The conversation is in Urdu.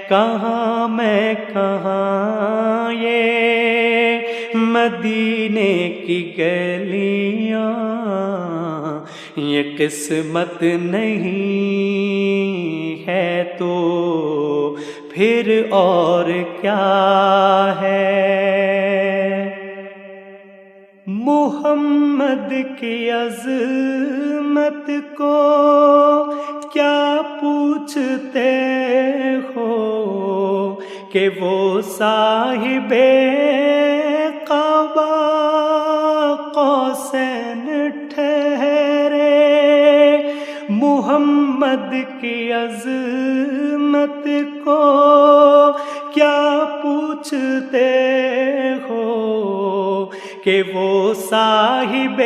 کہاں میں کہاں یہ مدینے کی گلیاں، یہ قسمت نہیں ہے تو پھر اور کیا ہے؟ محمد کی عظمت کو کیا پوچھتے ہو کہ وہ صاحب قبا قوسین ٹھہرے؟ محمد کی عظمت کو کیا پوچھتے ہو کہ وہ صاحب